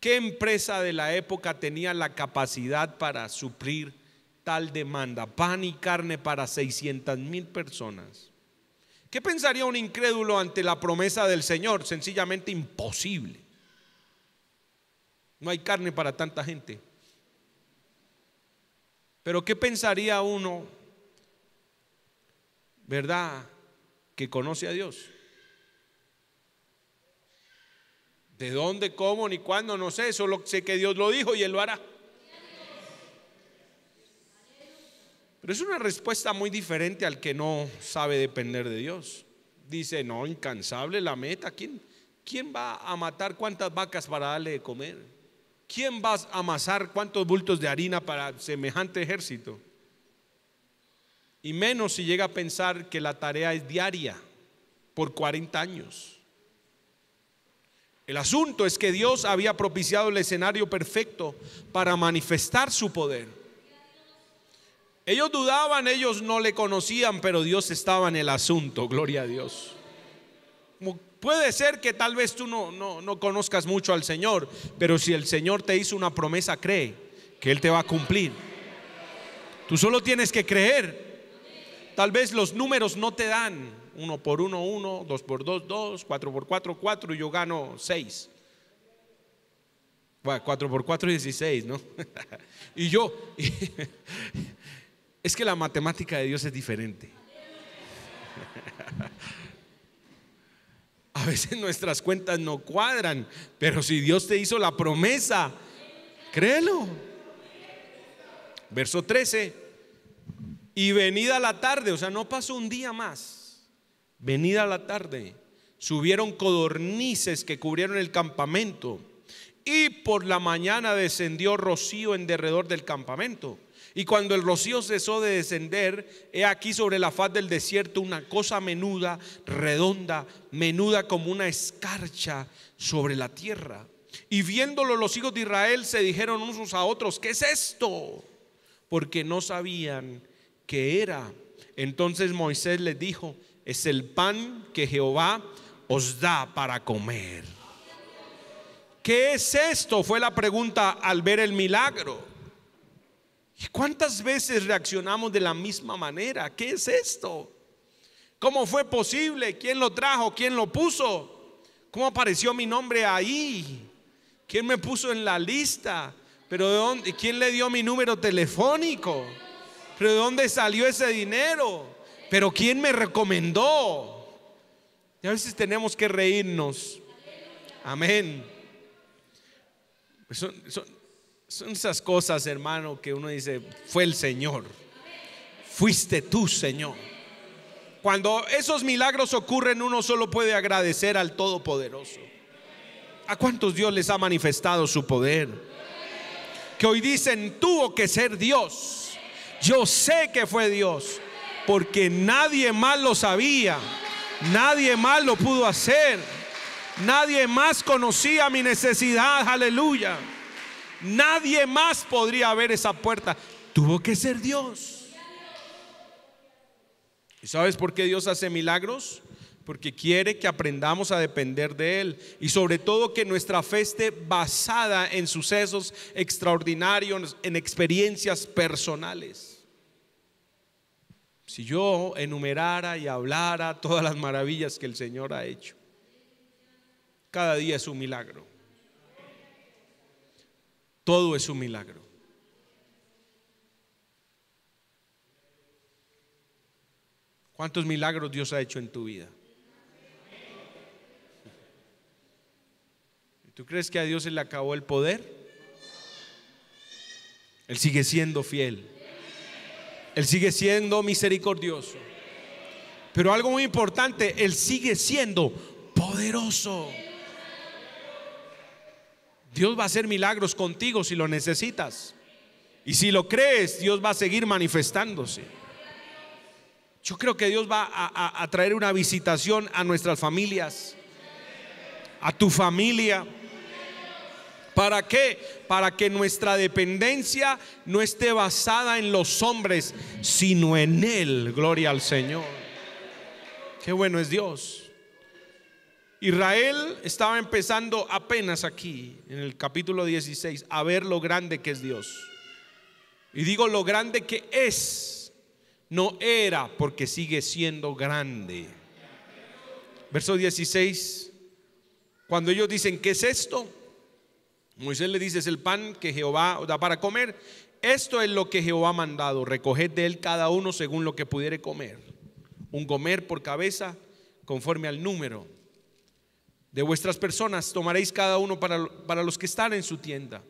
¿Qué empresa de la época tenía la capacidad para suplir tal demanda? Pan y carne para 600,000 personas. ¿Qué pensaría un incrédulo ante la promesa del Señor? Sencillamente imposible. No hay carne para tanta gente. Pero ¿qué pensaría uno, verdad, que conoce a Dios? ¿De dónde, cómo, ni cuándo? No sé, solo sé que Dios lo dijo y Él lo hará. Pero es una respuesta muy diferente al que no sabe depender de Dios. Dice: no, incansable la meta. ¿Quién va a matar cuántas vacas para darle de comer? ¿Quién va a amasar cuántos bultos de harina para semejante ejército? Y menos si llega a pensar que la tarea es diaria por 40 años. El asunto es que Dios había propiciado el escenario perfecto para manifestar su poder. Ellos dudaban, ellos no le conocían, pero Dios estaba en el asunto, gloria a Dios. Puede ser que tal vez tú no conozcas mucho al Señor, pero si el Señor te hizo una promesa, cree que Él te va a cumplir. Tú solo tienes que creer. Tal vez los números no te dan 1 por 1, 1, 2 por 2, 2, 4 por 4, 4 y yo gano 6. Bueno, 4 por 4 es 16, ¿no? Es que la matemática de Dios es diferente. A veces nuestras cuentas no cuadran, pero si Dios te hizo la promesa, créelo. Verso 13: y venida la tarde, o sea, no pasó un día más. Venida la tarde, subieron codornices que cubrieron el campamento, y por la mañana descendió rocío en derredor del campamento. Y cuando el rocío cesó de descender, he aquí sobre la faz del desierto una cosa menuda, redonda, menuda como una escarcha sobre la tierra. Y viéndolo los hijos de Israel se dijeron unos a otros: ¿qué es esto? Porque no sabían qué era. Entonces Moisés les dijo: es el pan que Jehová os da para comer. ¿Qué es esto? Fue la pregunta al ver el milagro. ¿Y cuántas veces reaccionamos de la misma manera? ¿Qué es esto? ¿Cómo fue posible? ¿Quién lo trajo? ¿Quién lo puso? ¿Cómo apareció mi nombre ahí? ¿Quién me puso en la lista? ¿Pero de dónde? ¿Quién le dio mi número telefónico? ¿Pero de dónde salió ese dinero? ¿Pero quién me recomendó? Y a veces tenemos que reírnos. Amén. Son esas cosas, hermano, que uno dice: fue el Señor, fuiste tú, Señor. Cuando esos milagros ocurren, uno solo puede agradecer al Todopoderoso. ¿A cuántos Dios les ha manifestado su poder? Que hoy dicen: tuvo que ser Dios. Yo sé que fue Dios, porque nadie más lo sabía, nadie más lo pudo hacer, nadie más conocía mi necesidad. Aleluya. Nadie más podría ver esa puerta. Tuvo que ser Dios. ¿Y sabes por qué Dios hace milagros? Porque quiere que aprendamos a depender de Él, y sobre todo que nuestra fe esté basada en sucesos extraordinarios, en experiencias personales. Si yo enumerara y hablara todas las maravillas que el Señor ha hecho, cada día es un milagro. Todo es un milagro. ¿Cuántos milagros Dios ha hecho en tu vida? ¿Tú crees que a Dios se le acabó el poder? Él sigue siendo fiel. Él sigue siendo misericordioso. Pero algo muy importante: Él sigue siendo poderoso. Dios va a hacer milagros contigo si lo necesitas. Y si lo crees, Dios va a seguir manifestándose. Yo creo que Dios va a traer una visitación a nuestras familias, a tu familia. ¿Para qué? Para que nuestra dependencia no esté basada en los hombres, sino en Él. Gloria al Señor. Qué bueno es Dios. Israel estaba empezando apenas aquí, en el capítulo 16, a ver lo grande que es Dios. Y digo lo grande que es, no era, porque sigue siendo grande. Verso 16, cuando ellos dicen: ¿qué es esto? Moisés le dice: es el pan que Jehová da para comer. Esto es lo que Jehová ha mandado: recoged de él cada uno según lo que pudiere comer, un gomer por cabeza, conforme al número de vuestras personas tomaréis cada uno para los que están en su tienda.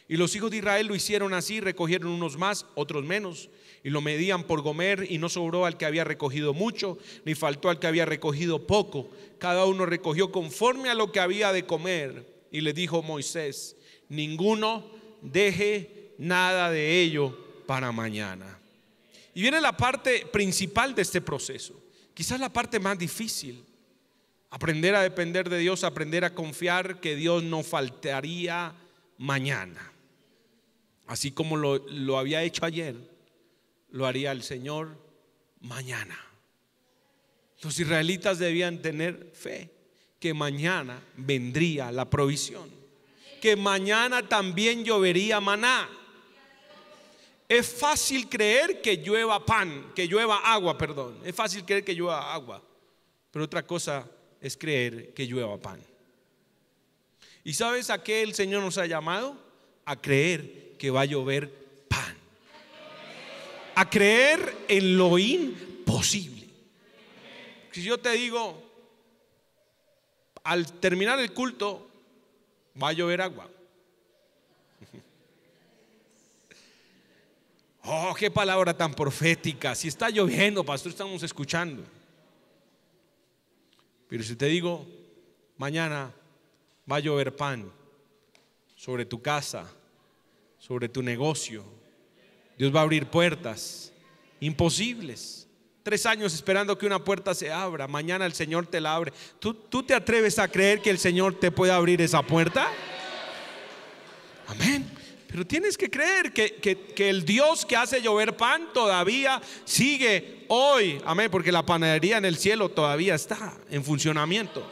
Y los hijos de Israel lo hicieron así: recogieron unos más, otros menos, y lo medían por gomer, y no sobró al que había recogido mucho, ni faltó al que había recogido poco. Cada uno recogió conforme a lo que había de comer. Y le dijo Moisés: ninguno deje nada de ello para mañana. Y viene la parte principal de este proceso, quizás la parte más difícil. Aprender a depender de Dios, aprender a confiar que Dios no faltaría mañana. Así como lo había hecho ayer, lo haría el Señor mañana. Los israelitas debían tener fe que mañana vendría la provisión, que mañana también llovería maná. Es fácil creer que llueva pan, que llueva agua, perdón. Es fácil creer que llueva agua, pero otra cosa es creer que llueva pan. ¿Y sabes a qué el Señor nos ha llamado? A creer que va a llover pan, a creer en lo imposible. Si yo te digo, al terminar el culto va a llover agua. Oh, qué palabra tan profética. Si está lloviendo, pastor, estamos escuchando. Pero si te digo, mañana va a llover pan sobre tu casa, sobre tu negocio, Dios va a abrir puertas imposibles. 3 años esperando que una puerta se abra, mañana el Señor te la abre. ¿Tú te atreves a creer que el Señor te puede abrir esa puerta? Amén. Pero tienes que creer que el Dios que hace llover pan todavía sigue hoy. Amén, porque la panadería en el cielo todavía está en funcionamiento.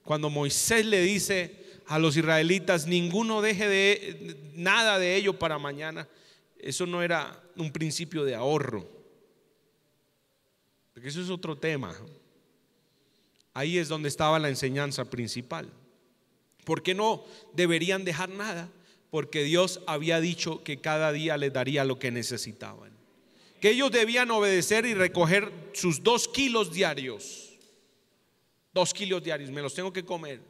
Cuando Moisés le dice a los israelitas, ninguno deje de nada de ello para mañana, eso no era un principio de ahorro, porque eso es otro tema. Ahí es donde estaba la enseñanza principal. ¿Por qué no deberían dejar nada? Porque Dios había dicho que cada día les daría lo que necesitaban, que ellos debían obedecer y recoger sus 2 kilos diarios. 2 kilos diarios, me los tengo que comer.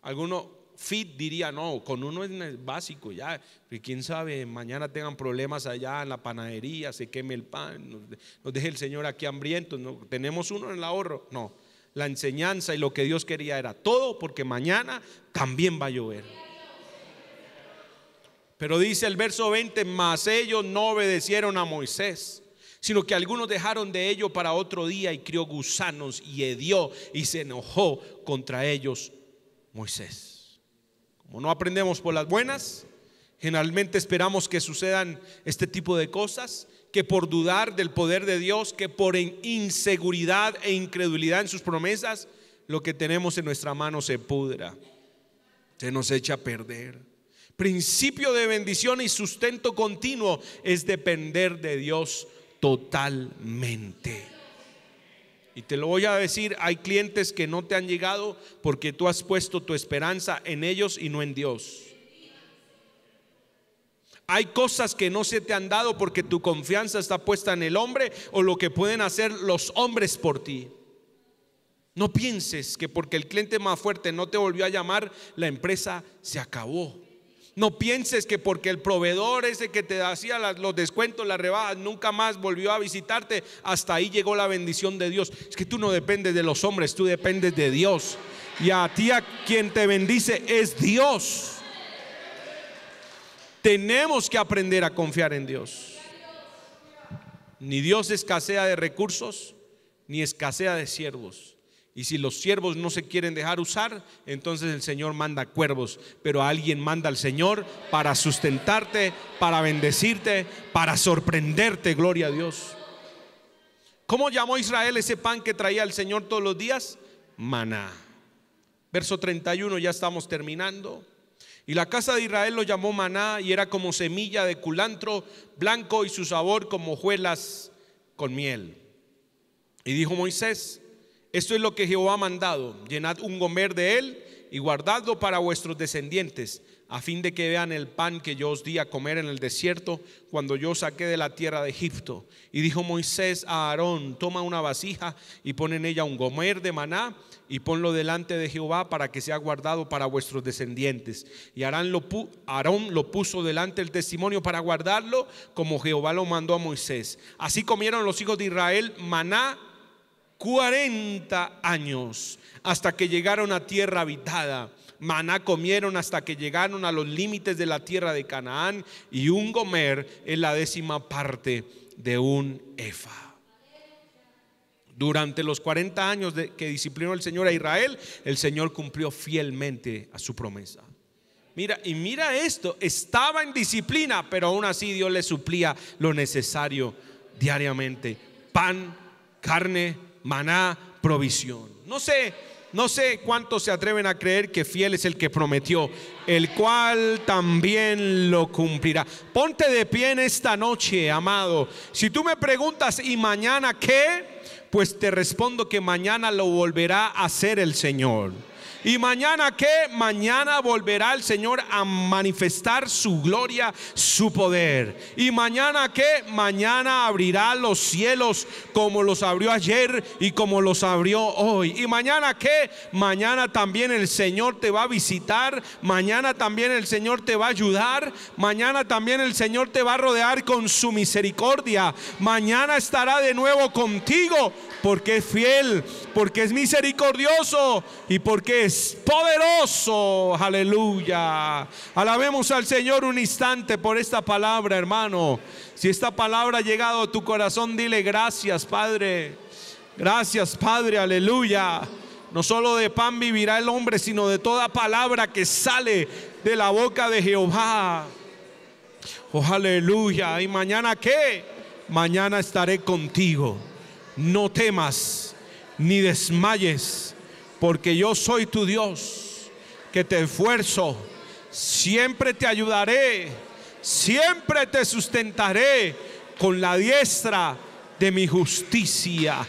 Alguno fit diría, no, con uno es básico ya, pero quién sabe, mañana tengan problemas allá en la panadería, se queme el pan, nos deje el Señor aquí hambrientos, no, tenemos uno en el ahorro. No, la enseñanza y lo que Dios quería era todo, porque mañana también va a llover. Pero dice el verso 20, mas ellos no obedecieron a Moisés, sino que algunos dejaron de ello para otro día, y crió gusanos y hedió, y se enojó contra ellos Moisés. Como no aprendemos por las buenas, generalmente esperamos que sucedan este tipo de cosas, que por dudar del poder de Dios, que por inseguridad e incredulidad en sus promesas, lo que tenemos en nuestra mano se pudra, se nos echa a perder. Principio de bendición y sustento continuo es depender de Dios totalmente. Y te lo voy a decir, hay clientes que no te han llegado porque tú has puesto tu esperanza en ellos y no en Dios. Hay cosas que no se te han dado porque tu confianza está puesta en el hombre o lo que pueden hacer los hombres por ti. No pienses que porque el cliente más fuerte no te volvió a llamar, la empresa se acabó. No pienses que porque el proveedor ese que te hacía los descuentos, las rebajas, nunca más volvió a visitarte, hasta ahí llegó la bendición de Dios. Es que tú no dependes de los hombres, tú dependes de Dios. Y a ti, a quien te bendice es Dios. Tenemos que aprender a confiar en Dios. Ni Dios escasea de recursos, ni escasea de siervos. Y si los siervos no se quieren dejar usar, entonces el Señor manda cuervos. Pero alguien manda al Señor para sustentarte, para bendecirte, para sorprenderte. Gloria a Dios. ¿Cómo llamó Israel ese pan que traía el Señor todos los días? Maná. Verso 31, ya estamos terminando. Y la casa de Israel lo llamó maná, y era como semilla de culantro blanco, y su sabor como hojuelas con miel. Y dijo Moisés: esto es lo que Jehová ha mandado: llenad un gomer de él y guardadlo para vuestros descendientes, a fin de que vean el pan que yo os di a comer en el desierto, cuando yo os saqué de la tierra de Egipto. Y dijo Moisés a Aarón: toma una vasija y pon en ella un gomer de maná, y ponlo delante de Jehová para que sea guardado para vuestros descendientes. Y Aarón lo puso delante del testimonio para guardarlo, como Jehová lo mandó a Moisés. Así comieron los hijos de Israel maná 40 años, hasta que llegaron a tierra habitada. Maná comieron hasta que llegaron a los límites de la tierra de Canaán, y un gomer es la 10ª parte de un efa. Durante los 40 años que disciplinó el Señor a Israel, el Señor cumplió fielmente a su promesa. Mira, y mira esto, estaba en disciplina, pero aún así Dios le suplía lo necesario diariamente: pan, carne, maná, provisión. No sé cuántos se atreven a creer que fiel es el que prometió, el cual también lo cumplirá. Ponte de pie en esta noche, amado. Si tú me preguntas, ¿y mañana qué? Pues te respondo que mañana lo volverá a hacer el Señor. ¿Y mañana qué? Mañana volverá el Señor a manifestar su gloria, su poder. ¿Y mañana qué? Mañana abrirá los cielos como los abrió ayer y como los abrió hoy. ¿Y mañana qué? Mañana también el Señor te va a visitar. Mañana también el Señor te va a ayudar. Mañana también el Señor te va a rodear con su misericordia. Mañana estará de nuevo contigo, porque es fiel, porque es misericordioso y porque es poderoso. Aleluya. Alabemos al Señor un instante por esta palabra, hermano. Si esta palabra ha llegado a tu corazón, dile: gracias, Padre. Gracias, Padre. Aleluya. No solo de pan vivirá el hombre, sino de toda palabra que sale de la boca de Jehová. Oh, aleluya. ¿Y mañana qué? Mañana estaré contigo. No temas ni desmayes, porque yo soy tu Dios, que te esfuerzo, siempre te ayudaré, siempre te sustentaré con la diestra de mi justicia.